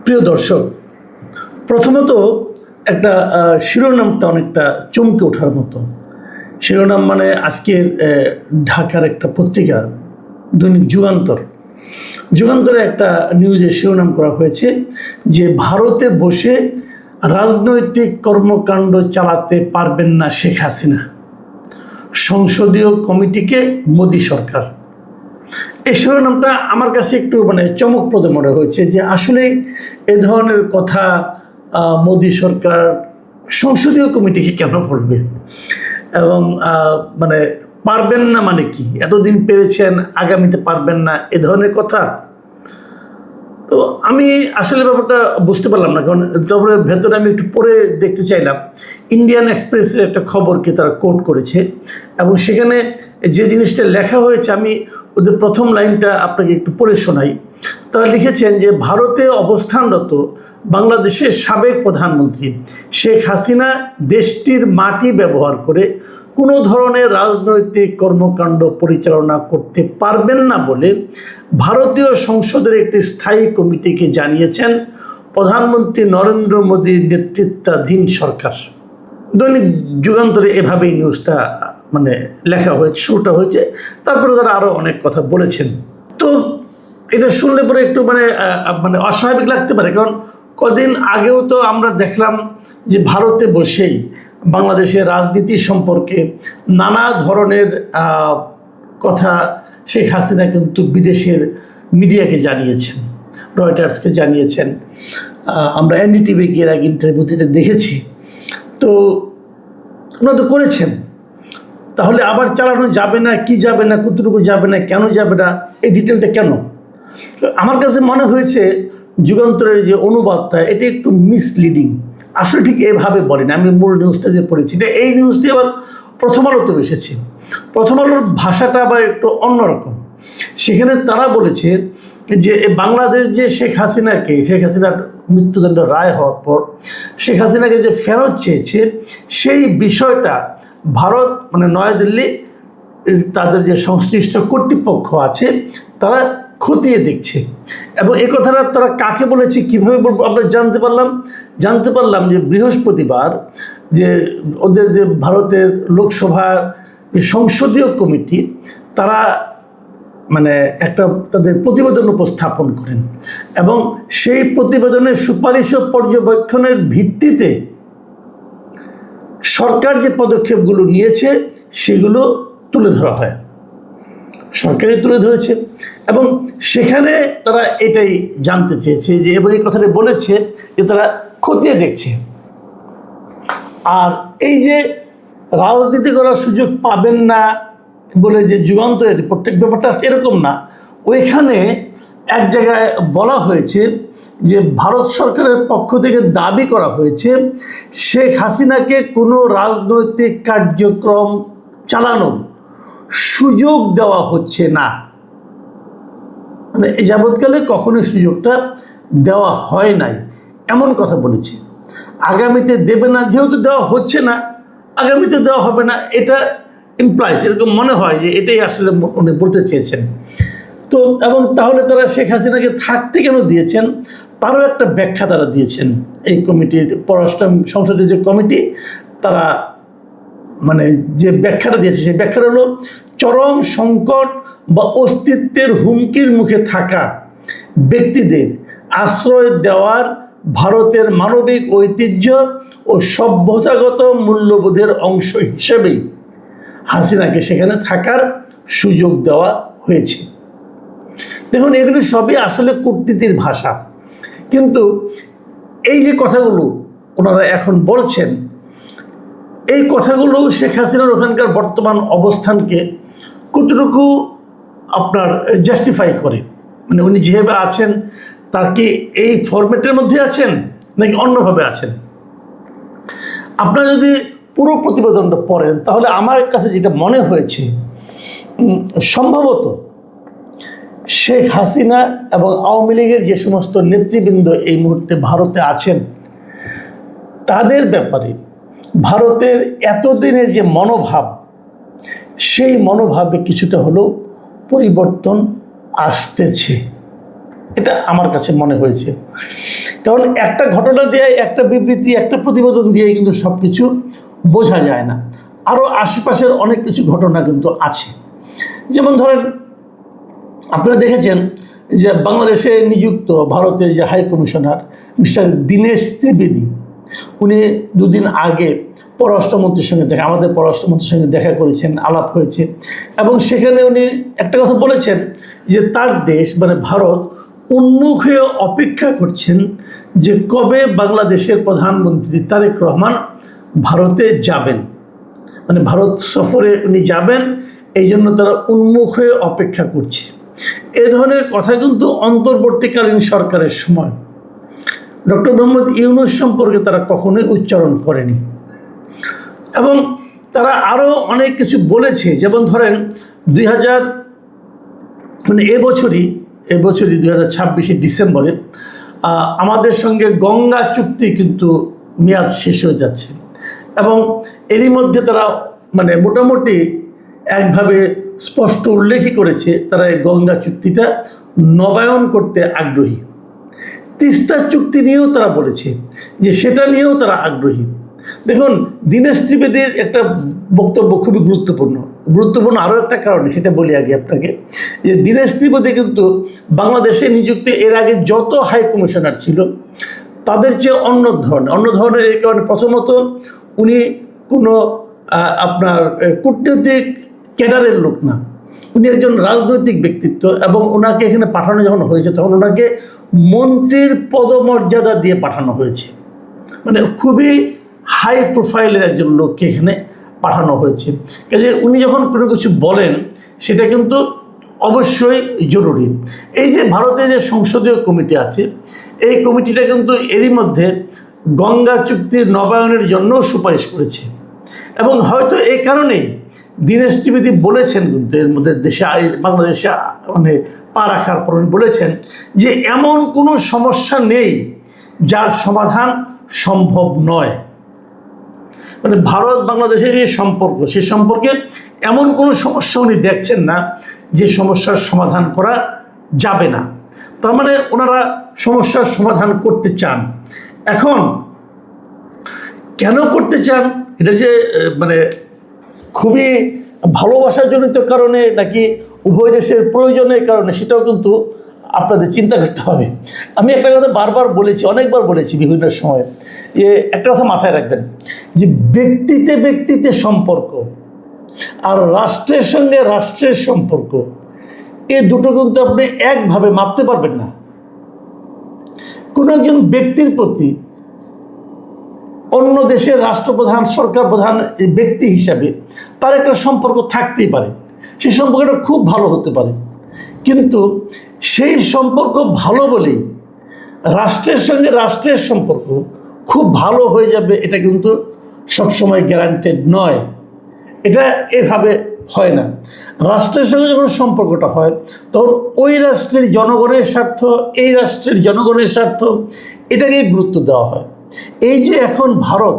প্রিয় দর্শক, প্রথমত একটা শিরোনামটা অনেকটা চমকে ওঠার মতো। শিরোনাম মানে আজকের ঢাকার একটা পত্রিকা দৈনিক যুগান্তরে একটা নিউজের শিরোনাম করা হয়েছে যে ভারতে বসে রাজনৈতিক কর্মকাণ্ড চালাতে পারবেন না শেখ হাসিনা, সংসদীয় কমিটিকে মোদি সরকার। এই শিরোনামটা আমার কাছে একটু চমকপ্রদ মনে হয়েছে যে আসলে এ ধরনের কথা মোদি সরকার সংসদীয় কমিটিকে কেন বলবে, এবং পারবেন না মানে কি? এতদিন পেরেছেন, আগামীতে পারবেন না, এ ধরনের কথা। তো আমি আসলে ব্যাপারটা বুঝতে পারলাম না, কারণ তারপরে ভেতরে আমি একটু পড়ে দেখতে চাইলাম। ইন্ডিয়ান এক্সপ্রেসের একটা খবরকে তারা কোট করেছে এবং সেখানে যে জিনিসটা লেখা হয়েছে, আমি ওদের প্রথম লাইনটা আপনাকে একটু পড়ে শোনাই। তারা লিখেছেন যে ভারতে অবস্থানরত বাংলাদেশের সাবেক প্রধানমন্ত্রী শেখ হাসিনা দেশটির মাটি ব্যবহার করে কোনো ধরনের রাজনৈতিক কর্মকাণ্ড পরিচালনা করতে পারবেন না বলে ভারতীয় সংসদের একটি স্থায়ী কমিটিকে জানিয়েছেন প্রধানমন্ত্রী নরেন্দ্র মোদীর নেতৃত্বাধীন সরকার। দৈনিক যুগান্তরে এভাবেই নিউজটা লেখা হয়েছে, শুরুটা হয়েছে। তারপরে তারা আরও অনেক কথা বলেছেন। তো এটা শুনলে পরে একটু অস্বাভাবিক লাগতে পারে, কারণ কদিন আগেও তো আমরা দেখলাম যে ভারতে বসেই বাংলাদেশের রাজনীতি সম্পর্কে নানা ধরনের কথা শেখ হাসিনা কিন্তু বিদেশের মিডিয়াকে জানিয়েছেন, রয়টার্সকে জানিয়েছেন। আমরা এনডিটিভি এর আগে ইন্টারভিউতে দেখেছি। তো ওনারা তো করেছেন, তাহলে আবার চালানো যাবে না, কি যাবে না, কতটুকু যাবে না, কেন যাবে না, এই ডিটেলটা কেন? আমার কাছে মনে হয়েছে যুগান্তরের যে অনুবাদটা এটা একটু মিসলিডিং। আসলে ঠিক এভাবে বলেন, আমি মূল নিউজটা যে পড়েছি এটা এই নিউজটি আবার প্রথম আলোতে এসেছে। প্রথম আলোর ভাষাটা আবার একটু অন্যরকম। সেখানে তারা বলেছে যে বাংলাদেশ যে শেখ হাসিনার মৃত্যুদণ্ড রায় হওয়ার পর শেখ হাসিনাকে যে ফেরত চেয়েছে, সেই বিষয়টা ভারত নয়াদিল্লি তাদের যে সংশ্লিষ্ট কর্তৃপক্ষ আছে তারা খতিয়ে দেখছে। এবং এই কথাটা তারা কাকে বলেছে, কীভাবে বলবো, আমরা জানতে পারলাম যে বৃহস্পতিবার যে ওদের যে ভারতের লোকসভার যে সংসদীয় কমিটি তারা একটা তাদের প্রতিবেদন উপস্থাপন করেন এবং সেই প্রতিবেদনের সুপারিশ ও পর্যবেক্ষণের ভিত্তিতে সরকার যে পদক্ষেপগুলো নিয়েছে সেগুলো তুলে ধরা হয়। সরকারই তুলে ধরেছে এবং সেখানে তারা এটাই জানতে চেয়েছে যে, এবং এই কথাটা বলেছে যে তারা খতিয়ে দেখছে। আর এই যে রাজনীতি করার সুযোগ পাবেন না বলে যে যুগান্তরের প্রত্যেক ব্যাপারটা এরকম না। ওইখানে এক জায়গায় বলা হয়েছে যে ভারত সরকারের পক্ষ থেকে দাবি করা হয়েছে শেখ হাসিনাকে কোনো রাজনৈতিক কার্যক্রম চালানোর সুযোগ দেওয়া হচ্ছে না। এই যাবৎকালে কখনোই সুযোগটা দেওয়া হয় নাই, এমন কথা বলেছে। আগামীতে দেবে না, যেহেতু দেওয়া হচ্ছে না, আগামীতে দেওয়া হবে না, এটা ইমপ্লাইজ, এরকম মনে হয় যে এটাই আসলে উনি বলতে চেয়েছেন। তো এবং তাহলে তারা শেখ হাসিনাকে থাকতে কেন দিয়েছেন তারও একটা ব্যাখ্যা তারা দিয়েছেন। এই কমিটির পররাষ্ট্র সংসদের যে কমিটি তারা যে ব্যাখ্যাটা দিয়েছে সেই ব্যাখ্যাটা হলো চরম সংকট বা অস্তিত্বের হুমকির মুখে থাকা ব্যক্তিদের আশ্রয় দেওয়ার ভারতের মানবিক ঐতিহ্য ও সভ্যতাগত মূল্যবোধের অংশ হিসেবেই হাসিনাকে সেখানে থাকার সুযোগ দেওয়া হয়েছে। দেখুন, এগুলি সবই আসলে কূটনীতির ভাষা, কিন্তু এই যে কথাগুলো ওনারা এখন বলছেন, এই কথাগুলো শেখ হাসিনার ওখানকার বর্তমান অবস্থানকে কতটুকু আপনার জাস্টিফাই করে। উনি যেভাবে আছেন তার কি এই ফরম্যাটের মধ্যে আছেন নাকি অন্যভাবে আছেন? আপনারা যদি পুরো প্রতিবেদনটা পড়েন তাহলে আমার কাছে যেটা মনে হয়েছে, সম্ভবত শেখ হাসিনা এবং আওয়ামী লীগের যে সমস্ত নেতৃবৃন্দ এই মুহূর্তে ভারতে আছেন তাদের ব্যাপারে ভারতের এতদিনের যে মনোভাব, সেই মনোভাবে কিছুটা হলেও পরিবর্তন আসতেছে, এটা আমার কাছে মনে হয়েছে। কারণ একটা ঘটনা দিয়ে, একটা বিবৃতি, একটা প্রতিবেদন দিয়ে কিন্তু সব কিছু বোঝা যায় না। আরও আশেপাশের অনেক কিছু ঘটনা কিন্তু আছে। যেমন ধরেন, আপনারা দেখেছেন যে বাংলাদেশে নিযুক্ত ভারতের যে high commissioner mister Dinesh Trivedi, উনি দুদিন আগে পররাষ্ট্রমন্ত্রীর সঙ্গে আমাদের পররাষ্ট্রমন্ত্রীর সঙ্গে দেখা করেছেন, আলাপ হয়েছে, এবং সেখানে উনি একটা কথা বলেছেন যে তার দেশ মানে ভারত উন্মুখ হয়ে অপেক্ষা করছেন যে কবে বাংলাদেশের প্রধানমন্ত্রী তারেক রহমান ভারতে যাবেন, মানে ভারত সফরে উনি যাবেন, এই জন্য তারা উন্মুখ হয়ে অপেক্ষা করছে। এ ধরনের কথা কিন্তু অন্তর্বর্তীকালীন সরকারের সময় ডক্টর মোহাম্মদ ইউনূস সম্পর্কে তারা কখনোই উচ্চারণ করেনি। এবং তারা আরও অনেক কিছু বলেছে। যেমন ধরেন এবছরই 2026 ডিসেম্বরে আমাদের সঙ্গে গঙ্গা চুক্তি কিন্তু মেয়াদ শেষ হয়ে যাচ্ছে, এবং এরই মধ্যে তারা মানে মোটামুটি একভাবে স্পষ্ট উল্লেখই করেছে তারা এই গঙ্গা চুক্তিটা নবায়ন করতে আগ্রহী। তিস্তা চুক্তি নিয়েও তারা বলেছে যে সেটা নিয়েও তারা আগ্রহী। দেখুন, দীনেশ ত্রিবেদীর একটা বক্তব্য খুবই গুরুত্বপূর্ণ আরও একটা কারণে, সেটা বলি আগে আপনাকে, যে দীনেশ ত্রিবেদী কিন্তু বাংলাদেশে নিযুক্ত এর আগে যত হাই কমিশনার ছিল তাদের চেয়ে অন্য ধরনের এই কারণে, প্রথমত উনি কোনো আপনার কূটনৈতিক ক্যাডারের লোক না, উনি একজন রাজনৈতিক ব্যক্তিত্ব, এবং ওনাকে এখানে পাঠানো যখন হয়েছে তখন ওনাকে মন্ত্রীর পদমর্যাদা দিয়ে পাঠানো হয়েছে, মানে খুবই হাই প্রোফাইলের একজন লোককে এখানে পাঠানো হয়েছে। কাজে উনি যখন কোনো কিছু বলেন সেটা কিন্তু অবশ্যই জরুরি। এই যে ভারতের যে সংসদীয় কমিটি আছে, এই কমিটিটা কিন্তু এরই মধ্যে গঙ্গা চুক্তির নবায়নের জন্য সুপারিশ করেছে, এবং হয়তো এই কারণেই দীনেশ ত্রিবেদী বলেছেন কিন্তু এর মধ্যে বাংলাদেশে মানে পা রাখার পর উনি বলেছেন যে এমন কোনো সমস্যা নেই যার সমাধান সম্ভব নয়। মানে ভারত বাংলাদেশের যে সম্পর্ক, সে সম্পর্কে এমন কোনো সমস্যা উনি দেখছেন না যে সমস্যার সমাধান করা যাবে না। তার মানে ওনারা সমস্যার সমাধান করতে চান। এখন কেন করতে চান, এটা যে মানে খুবই ভালোবাসাজনিত কারণে নাকি উভয় দেশের প্রয়োজনের কারণে, সেটাও কিন্তু আপনাদের চিন্তা করতে হবে। আমি একটা কথা বারবার বলেছি, অনেকবার বলেছি বিভিন্ন সময়, যে একটা কথা মাথায় রাখবেন যে ব্যক্তিতে সম্পর্ক আর রাষ্ট্রের সঙ্গে রাষ্ট্রের সম্পর্ক, এ দুটো কিন্তু আপনি একভাবে মাপতে পারবেন না। কোনো একজন ব্যক্তির প্রতি অন্য দেশের রাষ্ট্রপ্রধান, সরকার প্রধান ব্যক্তি হিসাবে তার একটা সম্পর্ক থাকতেই পারে, সেই সম্পর্কটা খুব ভালো হতে পারে, কিন্তু সেই সম্পর্ক ভালো বলেই রাষ্ট্রের সঙ্গে রাষ্ট্রের সম্পর্ক খুব ভালো হয়ে যাবে এটা কিন্তু সবসময় গ্যারান্টেড নয়। এটা এভাবে হয় না। রাষ্ট্রের সঙ্গে যখন সম্পর্কটা হয় তখন ওই রাষ্ট্রের জনগণের স্বার্থ, এই রাষ্ট্রের জনগণের স্বার্থ, এটাকেই গুরুত্ব দেওয়া হয়। এই যে এখন ভারত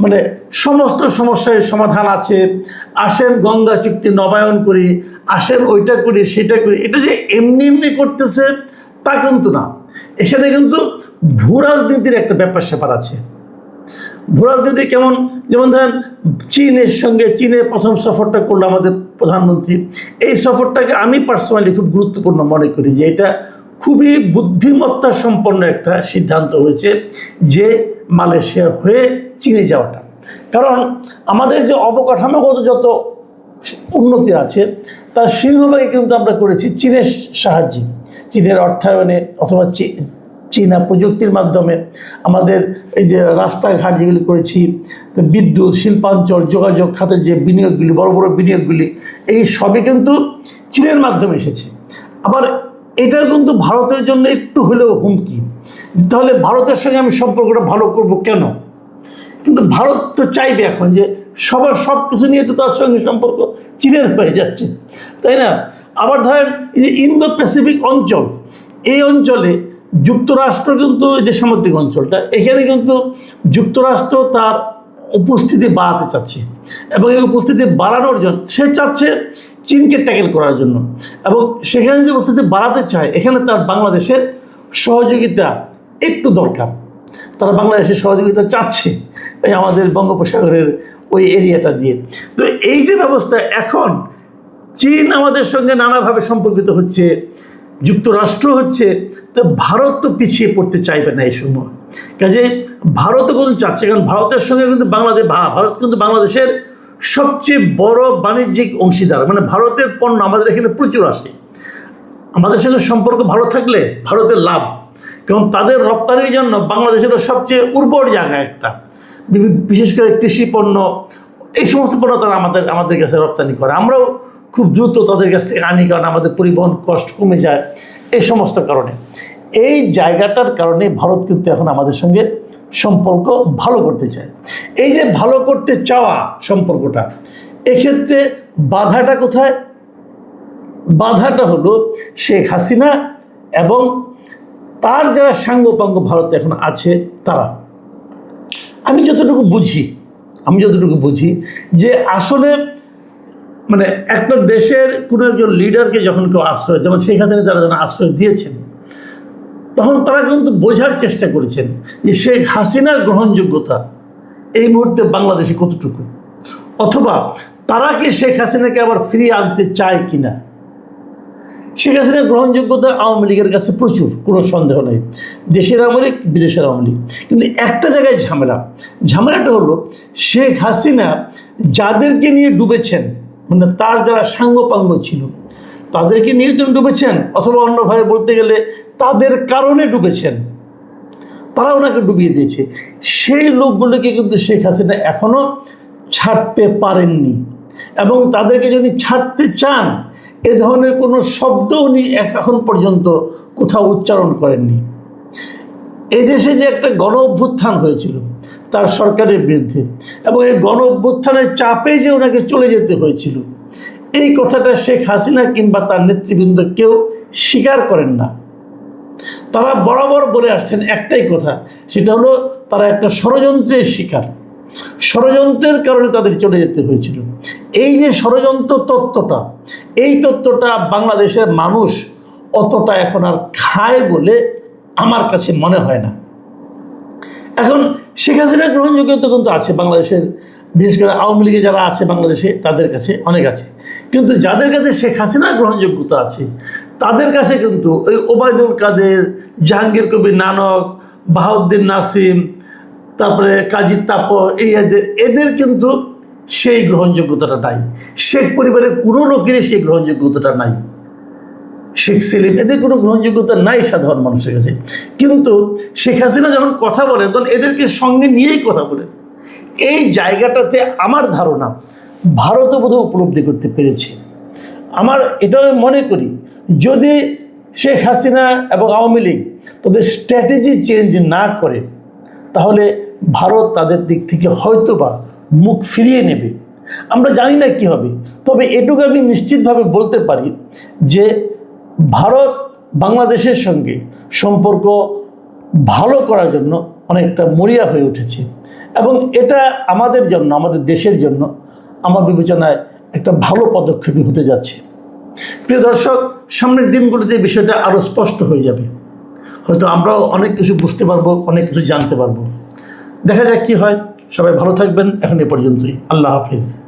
মানে সমস্ত সমস্যার সমাধান আছে, আসেন গঙ্গা চুক্তি নবায়ন করি, আসেন ওইটা করি সেটা করি, এটা যে এমনি করতেছে তা কিন্তু না। এখানে কিন্তু ভূ রাজনীতির একটা ব্যাপার স্যাপার আছে। ভূ রাজনীতি কেমন? যেমন ধরেন চীনে প্রথম সফরটা করলো আমাদের প্রধানমন্ত্রী, এই সফরটাকে আমি পার্সোনালি খুব গুরুত্বপূর্ণ মনে করি, যে এটা খুবই বুদ্ধিমত্তা সম্পন্ন একটা সিদ্ধান্ত হয়েছে যে মালয়েশিয়া হয়ে চীনে যাওয়াটা। কারণ আমাদের যে অবকাঠামোগত যত উন্নতি আছে তার সিংহভাগই কিন্তু আমরা করেছি চীনের সাহায্যে, চীনের অর্থায়নে অথবা চীনা প্রযুক্তির মাধ্যমে। আমাদের এই যে রাস্তাঘাট যেগুলি করেছি, তো বিদ্যুৎ, শিল্পাঞ্চল, যোগাযোগ খাতের যে বিনিয়োগগুলি, বড় বড় বিনিয়োগগুলি, এই সবই কিন্তু চীনের মাধ্যমে এসেছে। আবার এটা কিন্তু ভারতের জন্য একটু হলেও হুমকি। তাহলে ভারতের সঙ্গে আমি সম্পর্কটা ভালো করব কেন? কিন্তু ভারত তো চাইবে এখন যে সব কিছু নিয়ে তো তার সঙ্গে সম্পর্ক চীনের হয়ে যাচ্ছে, তাই না? আবার ধরেন এই যে ইন্দো প্যাসিফিক অঞ্চল, এই অঞ্চলে যুক্তরাষ্ট্র কিন্তু যে সামুদ্রিক অঞ্চলটা, এখানে কিন্তু যুক্তরাষ্ট্র তার উপস্থিতি বাড়াতে চাচ্ছে, এবং এই উপস্থিতি বাড়ানোর জন্য সে চাচ্ছে চীনকে ট্যাকেল করার জন্য, এবং সেখানে যে উপস্থিতি বাড়াতে চায় এখানে তার বাংলাদেশের সহযোগিতা একটু দরকার। তারা বাংলাদেশের সহযোগিতা চাচ্ছে এই আমাদের বঙ্গোপসাগরের ওই এরিয়াটা দিয়ে। তো এই যে ব্যবস্থা, এখন চীন আমাদের সঙ্গে নানাভাবে সম্পর্কিত হচ্ছে, যুক্তরাষ্ট্র হচ্ছে, তো ভারত তো পিছিয়ে পড়তে চাইবে না এই সময়। কাজে ভারতও কিন্তু চাচ্ছে, কারণ ভারতের সঙ্গে কিন্তু ভারত কিন্তু বাংলাদেশের সবচেয়ে বড় বাণিজ্যিক অংশীদার। মানে ভারতের পণ্য আমাদের এখানে প্রচুর আসে। আমাদের সঙ্গে সম্পর্ক ভালো থাকলে ভারতের লাভ, কারণ তাদের রপ্তানির জন্য বাংলাদেশের সবচেয়ে উর্বর জায়গা একটা, বিশেষ করে কৃষি পণ্য, এই সমস্ত পণ্য তারা আমাদের কাছে রপ্তানি করে। আমরাও খুব দ্রুত তাদের কাছ থেকে আনি, কারণ আমাদের পরিবহন কষ্ট কমে যায় এই সমস্ত কারণে। এই জায়গাটার কারণে ভারত কিন্তু এখন আমাদের সঙ্গে সম্পর্ক ভালো করতে চায়। এই যে ভালো করতে চাওয়া সম্পর্কটা, এক্ষেত্রে বাধাটা কোথায়? বাধাটা হলো শেখ হাসিনা এবং তার যারা সাঙ্গপাঙ্গ ভারতে এখন আছে তারা। আমি যতটুকু বুঝি যে আসলে মানে একটা দেশের কোনো একজন লিডারকে যখন কেউ আশ্রয়, যেমন শেখ হাসিনা যারা যেন আশ্রয় দিয়েছেন, তখন তারা কিন্তু বোঝার চেষ্টা করেছেন যে শেখ হাসিনার গ্রহণযোগ্যতা এই মুহূর্তে বাংলাদেশে কতটুকু, অথবা তারা কি শেখ হাসিনাকে আবার ফিরিয়ে আনতে চায় কিনা। শেখ হাসিনার গ্রহণযোগ্যতা আওয়ামী লীগের কাছে প্রচুর, কোনো সন্দেহ নেই, দেশের আওয়ামী লীগ, বিদেশের আওয়ামী লীগ। কিন্তু একটা জায়গায় ঝামেলাটা হলো শেখ হাসিনা যাদেরকে নিয়ে ডুবেছেন, মানে তার যারা সাঙ্গপাঙ্গ ছিল তাদেরকে নিয়ে তিনি ডুবেছেন, অথবা অন্যভাবে বলতে গেলে তাদের কারণে ডুবেছেন, তারা ওনাকে ডুবিয়ে দিয়েছে। সেই লোকগুলোকে কিন্তু শেখ হাসিনা এখনও ছাড়তে পারেননি, এবং তাদেরকে যদি ছাড়তে চান এ ধরনের কোনো শব্দ উনি এখন পর্যন্ত কোথাও উচ্চারণ করেননি। এদেশে যে একটা গণ অভ্যুত্থান হয়েছিল তার সরকারের বিরুদ্ধে, এবং এই গণ অভ্যুত্থানের চাপে যে ওনাকে চলে যেতে হয়েছিল, এই কথাটা শেখ হাসিনা কিংবা তার নেতৃবৃন্দ কেউ স্বীকার করেন না। তারা বরাবর বলে আসছেন একটাই কথা, সেটা হলো তারা একটা ষড়যন্ত্রের শিকার, ষড়যন্ত্রের কারণে তাদের চলে যেতে হয়েছিল। এই যে ষড়যন্ত্র তত্ত্বটা, এই তত্ত্বটা বাংলাদেশের মানুষ অতটা এখন আর খায় বলে আমার কাছে মনে হয় না। এখন শেখ হাসিনার গ্রহণযোগ্যতা কিন্তু আছে বাংলাদেশের, বিশেষ করে আওয়ামী লীগে যারা আছে বাংলাদেশে তাদের কাছে অনেক আছে, কিন্তু যাদের কাছে শেখ হাসিনার গ্রহণযোগ্যতা আছে তাদের কাছে কিন্তু ওই ওবায়দুল কাদের, জাহাঙ্গীর কবির নানক, বাহাউদ্দিন নাসিম, তারপরে কাজী তাপর, এদের কিন্তু সেই গ্রহণযোগ্যতাটা নাই। শেখ পরিবারের কোনো লোকেরই সেই গ্রহণযোগ্যতাটা নাই। শেখ সেলিম, এদের কোনো গ্রহণযোগ্যতা নাই সাধারণ মানুষের কাছে। কিন্তু শেখ হাসিনা যখন কথা বলেন তখন এদেরকে সঙ্গে নিয়েই কথা বলেন। এই জায়গাটাতে আমার ধারণা ভারতও বোধহয় উপলব্ধি করতে পেরেছে। আমার এটাও মনে করি, যদি শেখ হাসিনা এবং আওয়ামী লীগ তাদের স্ট্র্যাটেজি চেঞ্জ না করে, তাহলে ভারত তাদের দিক থেকে হয়তোবা মুখ ফিরিয়ে নেবে। আমরা জানি না কী হবে, তবে এটুকু আমি নিশ্চিতভাবে বলতে পারি যে ভারত বাংলাদেশের সঙ্গে সম্পর্ক ভালো করার জন্য অনেকটা মরিয়া হয়ে উঠেছে, এবং এটা আমাদের জন্য, আমাদের দেশের জন্য আমার বিবেচনায় একটা ভালো পদক্ষেপই হতে যাচ্ছে। প্রিয় দর্শক, সামনের দিনগুলোতে এই বিষয়টা আরও স্পষ্ট হয়ে যাবে, হয়তো আমরাও অনেক কিছু বুঝতে পারবো, অনেক কিছু জানতে পারবো। দেখা যাক কী হয়। সবাই ভালো থাকবেন। এখন এ পর্যন্তই। আল্লাহ হাফিজ।